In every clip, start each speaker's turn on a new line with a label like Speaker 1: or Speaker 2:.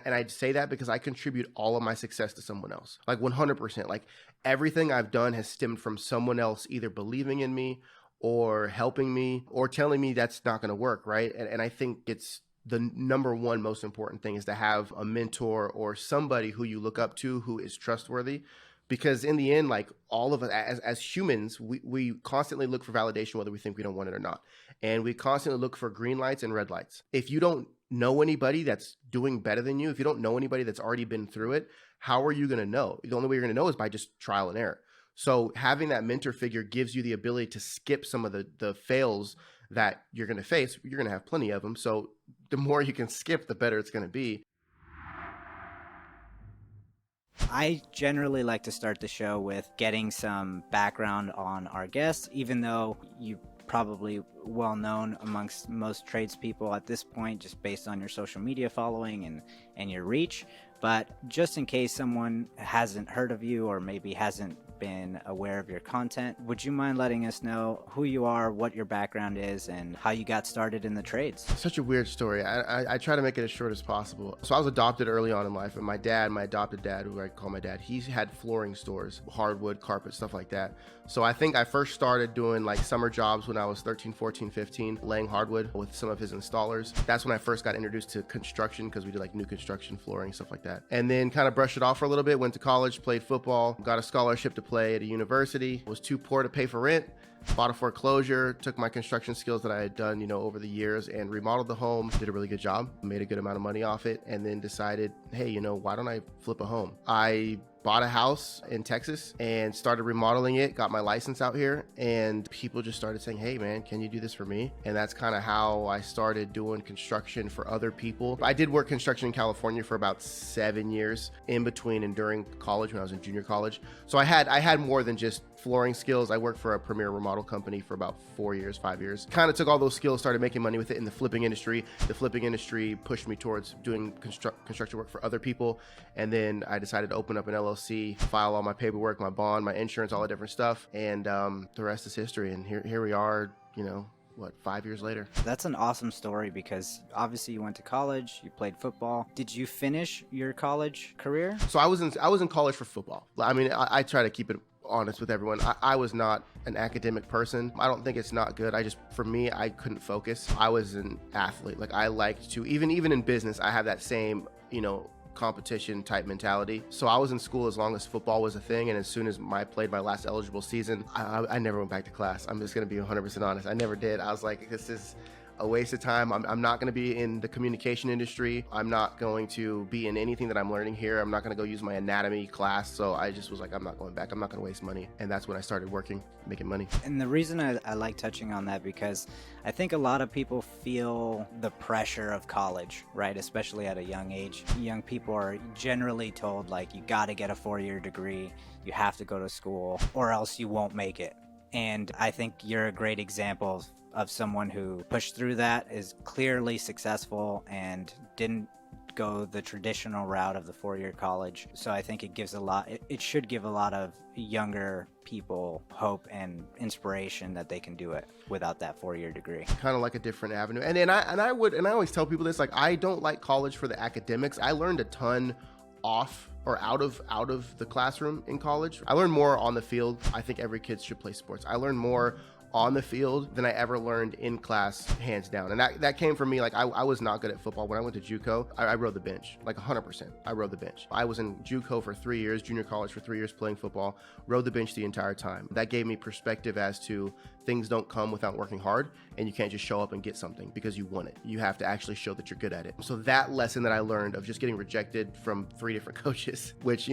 Speaker 1: And I say that because I contribute all of my success to someone else, like 100%. Like everything I've done has stemmed from someone else either believing in me or helping me or telling me that's not going to work, right? And I think it's the number one most important thing is to have a mentor or somebody who you look up to who is trustworthy. Because in the end, like all of us as humans, we constantly look for validation, whether we think we don't want it or not. And we constantly look for green lights and red lights. If you don't know anybody that's doing better than you, if you don't know anybody that's already been through it, how are you going to know? The only way you're going to know is by just trial and error. So having that mentor figure gives you the ability to skip some of the fails that you're going to face. You're going to have plenty of them. So the more you can skip, the better it's going to be.
Speaker 2: I generally like to start the show with getting some background on our guests, even though you probably well known amongst most tradespeople at this point, just based on your social media following and your reach. But just in case someone hasn't heard of you or maybe hasn't been aware of your content, would you mind letting us know who you are, what your background is, and how you got started in the trades?
Speaker 1: Such a weird story. I try to make it as short as possible. So I was adopted early on in life, and my adopted dad, who I call my dad, he had flooring stores, hardwood, carpet, stuff like that. So I think I first started doing like summer jobs when I was 13, 14, 15, laying hardwood with some of his installers. That's when I first got introduced to construction because we did like new construction, flooring, stuff like that. And then kind of brushed it off for a little bit, went to college, played football, got a scholarship to play at a university, was too poor to pay for rent, bought a foreclosure, took my construction skills that I had done, over the years and remodeled the home, did a really good job, made a good amount of money off it, and then decided, hey, why don't I flip a home? I bought a house in Texas and started remodeling it, got my license out here, and people just started saying, hey man, can you do this for me? And that's kind of how I started doing construction for other people. I did work construction in California for about 7 years in between and during college when I was in junior college. So I had more than just flooring skills. I worked for a premier remodel company for about 4 years, 5 years. Kind of took all those skills, started making money with it in the flipping industry. The flipping industry pushed me towards doing construction work for other people. And then I decided to open up an LLC, file all my paperwork, my bond, my insurance, all the different stuff. And the rest is history. And here we are, 5 years later.
Speaker 2: That's an awesome story because obviously you went to college, you played football. Did you finish your college career?
Speaker 1: So I was in college for football. I mean, I try to keep it honest with everyone. I was not an academic person. I don't think it's not good. For me, I couldn't focus. I was an athlete. Like I liked to, even in business, I have that same, competition type mentality. So I was in school as long as football was a thing, and as soon as I played my last eligible season, I never went back to class. I'm just going to be 100% honest. I never did. I was like, this is a waste of time. I'm not going to be in the communication industry. I'm not going to be in anything that I'm learning here. I'm not going to go use my anatomy class. So I just was like, I'm not going back. I'm not going to waste money. And that's when I started working, making money.
Speaker 2: And the reason I like touching on that, because I think a lot of people feel the pressure of college, right? Especially at a young age. Young people are generally told, like, you got to get a 4-year degree. You have to go to school or else you won't make it. And I think you're a great example of someone who pushed through that, is clearly successful, and didn't go the traditional route of the 4-year college. So I think it should give a lot of younger people hope and inspiration that they can do it without that 4-year degree.
Speaker 1: Kind of like a different avenue. And I always tell people this, like, I don't like college for the academics. I learned a ton off or out of the classroom in college. I learned more on the field. I think every kid should play sports. I learned more on the field than I ever learned in class, hands down. And that came from me. Like I was not good at football. When I went to JUCO, I rode the bench, like 100%. I rode the bench. I was in JUCO for 3 years, junior college for 3 years playing football, rode the bench the entire time. That gave me perspective as to things don't come without working hard, and you can't just show up and get something because you want it. You have to actually show that you're good at it. So that lesson that I learned of just getting rejected from 3 different coaches, which,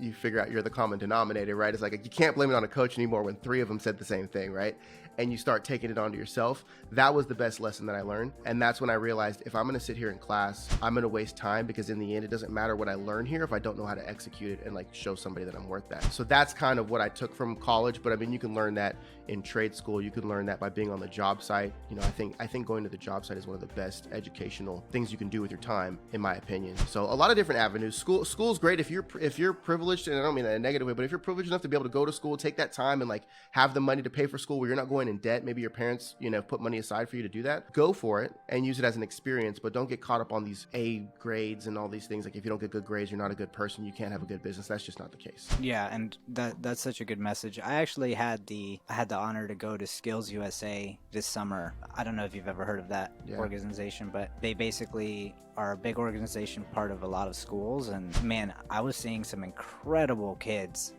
Speaker 1: you figure out you're the common denominator, right? It's like you can't blame it on a coach anymore when 3 of them said the same thing, right? And you start taking it onto yourself. That was the best lesson that I learned. And that's when I realized if I'm going to sit here in class, I'm going to waste time, because in the end, it doesn't matter what I learn here if I don't know how to execute it and like show somebody that I'm worth that. So that's kind of what I took from college. But I mean, you can learn that in trade school. You can learn that by being on the job site. I think going to the job site is one of the best educational things you can do with your time, in my opinion. So a lot of different avenues. School's great if you're privileged, and I don't mean that in a negative way, but if you're privileged enough to be able to go to school, take that time and like have the money to pay for school where you're not going point in debt, maybe your parents, put money aside for you to do that, go for it and use it as an experience, but don't get caught up on these A grades and all these things. Like if you don't get good grades, you're not a good person, you can't have a good business. That's just not the case.
Speaker 2: Yeah, and that's such a good message. I actually had the honor to go to Skills USA this summer. I don't know if you've ever heard of that organization, but they basically are a big organization, part of a lot of schools. And man, I was seeing some incredible kids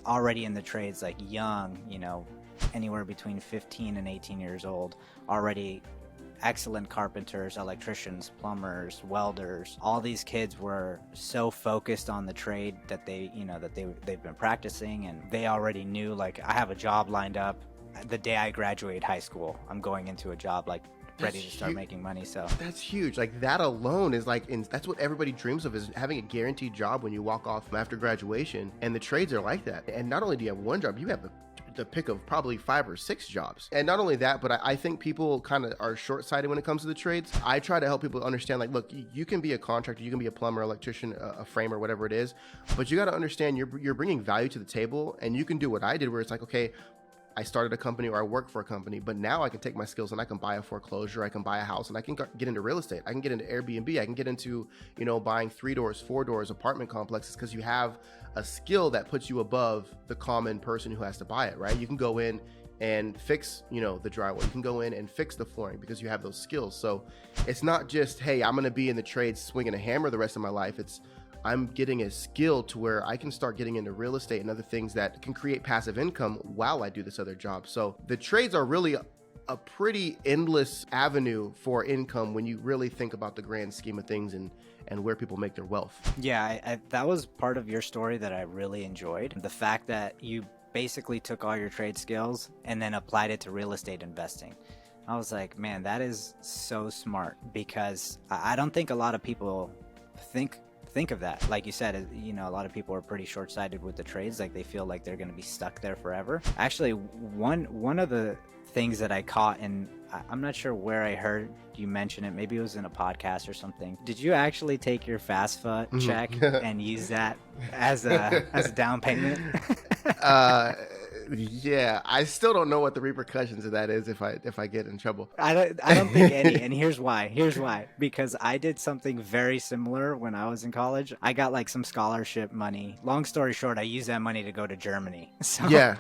Speaker 2: already in the trades, like young, anywhere between 15 and 18 years old, already excellent carpenters, electricians, plumbers, welders. All these kids were so focused on the trade that they've been practicing, and they already knew, like, I have a job lined up the day I graduate high school. I'm going into a job like ready to start making money. So
Speaker 1: that's huge. Like that alone is that's what everybody dreams of, is having a guaranteed job when you walk off after graduation. And the trades are like that. And not only do you have one job, you have the pick of probably 5 or 6 jobs. And not only that, but I think people kind of are short-sighted when it comes to the trades. I try to help people understand, like, look, you can be a contractor, you can be a plumber, electrician, a framer, whatever it is, but you got to understand you're bringing value to the table, and you can do what I did, where it's like, okay, I started a company or I work for a company, but now I can take my skills and I can buy a foreclosure, I can buy a house, and I can get into real estate. I can get into Airbnb. I can get into, buying 3 doors, 4 doors, apartment complexes, because you have a skill that puts you above the common person who has to buy it, right? You can go in and fix, the drywall. You can go in and fix the flooring because you have those skills. So it's not just, hey, I'm going to be in the trades swinging a hammer the rest of my life. It's I'm getting a skill to where I can start getting into real estate and other things that can create passive income while I do this other job. So the trades are really a pretty endless avenue for income when you really think about the grand scheme of things and where people make their wealth.
Speaker 2: Yeah, that was part of your story that I really enjoyed. The fact that you basically took all your trade skills and then applied it to real estate investing. I was like, man, that is so smart, because I don't think a lot of people think of that. Like you said, a lot of people are pretty short-sighted with the trades. Like they feel like they're going to be stuck there forever. Actually, one of the things that I caught, and I'm not sure where I heard you mention it, maybe it was in a podcast or something. Did you actually take your FAFSA check and use that as a down payment?
Speaker 1: Yeah, I still don't know what the repercussions of that is if I get in trouble.
Speaker 2: I don't think any, and here's why. Because I did something very similar when I was in college. I got like some scholarship money. Long story short, I used that money to go to Germany. So
Speaker 1: yeah.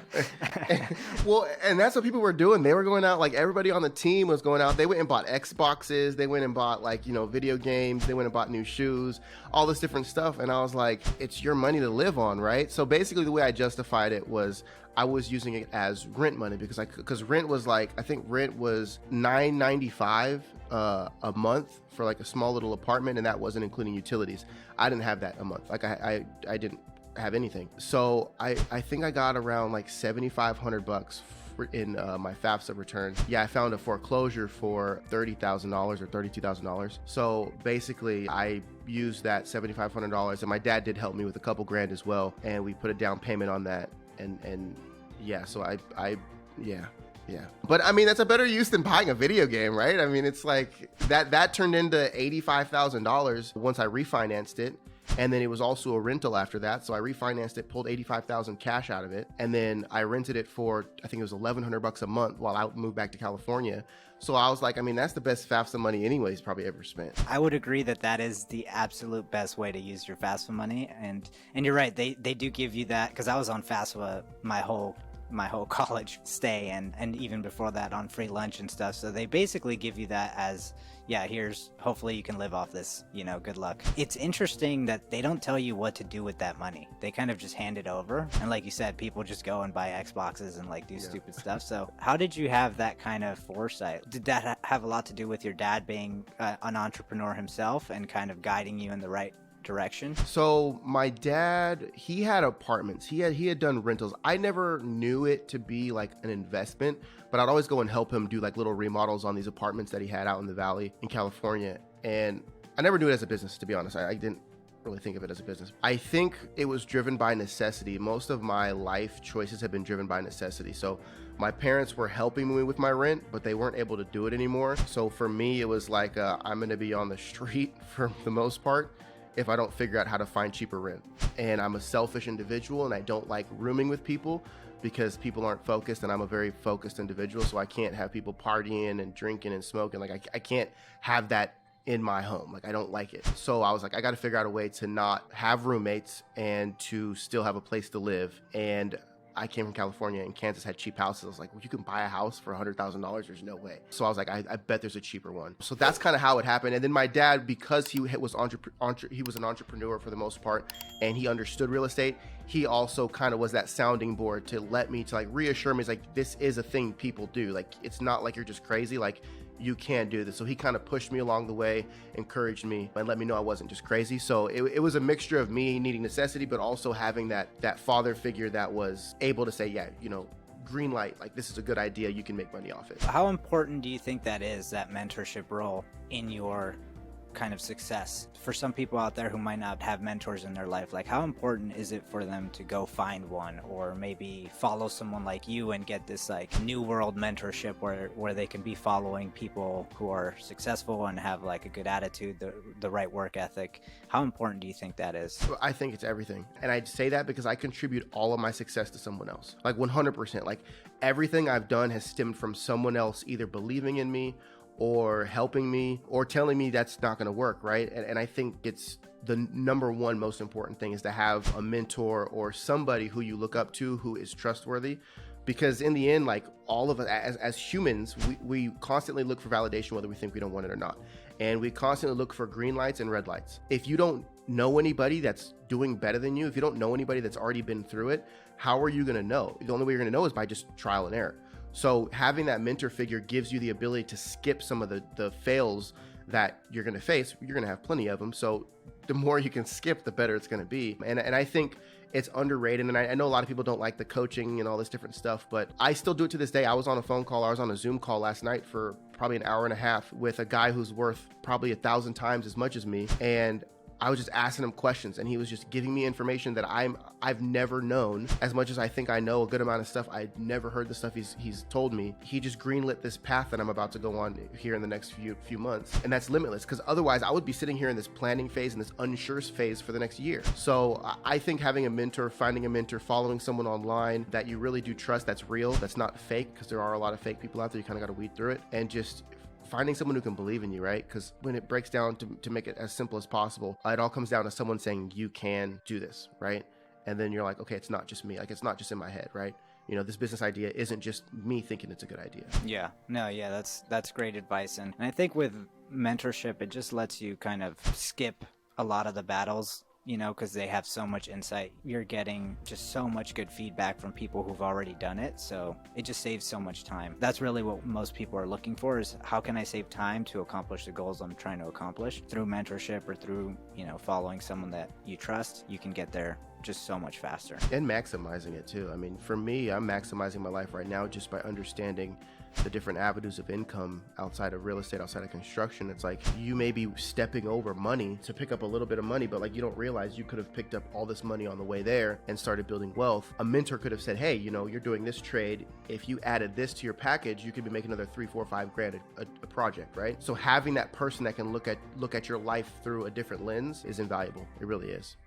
Speaker 1: Well, and that's what people were doing. They were going out, like everybody on the team was going out. They went and bought Xboxes. They went and bought video games. They went and bought new shoes, all this different stuff. And I was like, it's your money to live on, right? So basically the way I justified it was I was using it as rent money, because rent was I think rent was $9.95 a month for like a small little apartment, and that wasn't including utilities. I didn't have that a month. Like I didn't have anything. So I think I got around like $7,500 in my FAFSA return. Yeah, I found a foreclosure for $30,000 or $32,000. So basically I used that $7,500, and my dad did help me with a couple grand as well, and we put a down payment on that. And yeah, so I but I mean, that's a better use than buying a video game, right? I mean, it's like that turned into $85,000 once I refinanced it. And then it was also a rental after that. So I refinanced it, pulled $85,000 cash out of it. And then I rented it for, I think it was $1,100 a month while I moved back to California. So I was like, I mean, that's the best FAFSA money anyways probably ever spent.
Speaker 2: I would agree that is the absolute best way to use your FAFSA money. And you're right, they do give you that, because I was on FAFSA my whole college stay, and even before that on free lunch and stuff. So they basically give you that as, yeah, here's, hopefully you can live off this, good luck. It's interesting that they don't tell you what to do with that money. They kind of just hand it over. And like you said, people just go and buy Xboxes and do stupid stuff. So how did you have that kind of foresight? Did that have a lot to do with your dad being an entrepreneur himself and kind of guiding you in the right direction?
Speaker 1: So my dad, he had apartments. He had done rentals. I never knew it to be like an investment, but I'd always go and help him do like little remodels on these apartments that he had out in the valley in California. And I never knew it as a business, to be honest. I didn't really think of it as a business. I think it was driven by necessity. Most of my life choices have been driven by necessity. So my parents were helping me with my rent, but they weren't able to do it anymore. So for me, it was like, I'm going to be on the street for the most part. if I don't figure out how to find cheaper rent. And I'm a selfish individual and I don't like rooming with people because people aren't focused, and I'm a very focused individual. So I can't have people partying and drinking and smoking. Like I can't have that in my home. Like I don't like it. So I was like, I got to figure out a way to not have roommates and to still have a place to live. And I came from California, and Kansas had cheap houses. I was like, well, you can buy a house for $100,000. There's no way. So I was like, I bet there's a cheaper one. So that's kind of how it happened. And then my dad, because he was an entrepreneur for the most part, and he understood real estate, he also kind of was that sounding board to let me, to like reassure me, it's like, this is a thing people do. Like, it's not like you're just crazy. Like, you can do this. So he kind of pushed me along the way, encouraged me, and let me know I wasn't just crazy. So it was a mixture of me needing necessity, but also having that father figure that was able to say, yeah, you know, green light, like this is a good idea. You can make money off it.
Speaker 2: How important do you think that is, that mentorship role in your kind of success? For some people out there who might not have mentors in their life, like how important is it for them to go find one, or maybe follow someone like you and get this like new world mentorship where they can be following people who are successful and have like a good attitude, the right work ethic? How important do you think that is?
Speaker 1: I think it's everything. And I say that because I contribute all of my success to someone else, like 100%. Like everything I've done has stemmed from someone else either believing in me or helping me or telling me that's not going to work, right? And I think it's the number one most important thing is to have a mentor or somebody who you look up to who is trustworthy. Because in the end, like all of us as humans, we constantly look for validation, whether we think we don't want it or not. And we constantly look for green lights and red lights. If you don't know anybody that's doing better than you, if you don't know anybody that's already been through it, how are you going to know? The only way you're going to know is by just trial and error. So having that mentor figure gives you the ability to skip some of the fails that you're going to face. You're going to have plenty of them. So the more you can skip, the better it's going to be. And I think it's underrated. And I know a lot of people don't like the coaching and all this different stuff, but I still do it to this day. I was on a phone call. I was on a Zoom call last night for probably an hour and a half with a guy who's worth probably 1,000 times as much as me. And I was just asking him questions, and he was just giving me information that I've never known. As much as I think I know a good amount of stuff, I'd never heard the stuff he's told me. He just greenlit this path that I'm about to go on here in the next few months, and that's limitless. Because otherwise, I would be sitting here in this planning phase and this unsure phase for the next year. So I think having a mentor, finding a mentor, following someone online that you really do trust, that's real, that's not fake, because there are a lot of fake people out there. You kind of got to weed through it, and just finding someone who can believe in you, right? Because when it breaks down to make it as simple as possible, it all comes down to someone saying you can do this, right? And then you're like, okay, it's not just me. Like, it's not just in my head, right? You know, this business idea isn't just me thinking it's a good idea.
Speaker 2: Yeah, no, yeah, that's great advice. And I think with mentorship, it just lets you kind of skip a lot of the battles, you know, because they have so much insight. You're getting just so much good feedback from people who've already done it. So it just saves so much time. That's really what most people are looking for, is how can I save time to accomplish the goals I'm trying to accomplish? Through mentorship or through, you know, following someone that you trust, you can get there just so much faster.
Speaker 1: And maximizing it too. I mean, for me, I'm maximizing my life right now just by understanding the different avenues of income outside of real estate, outside of construction. It's like you may be stepping over money to pick up a little bit of money, but like you don't realize you could have picked up all this money on the way there and started building wealth. A mentor could have said, hey, you know, you're doing this trade. If you added this to your package, you could be making another 3, 4, 5 grand a project, right? So having that person that can look at your life through a different lens is invaluable. It really is.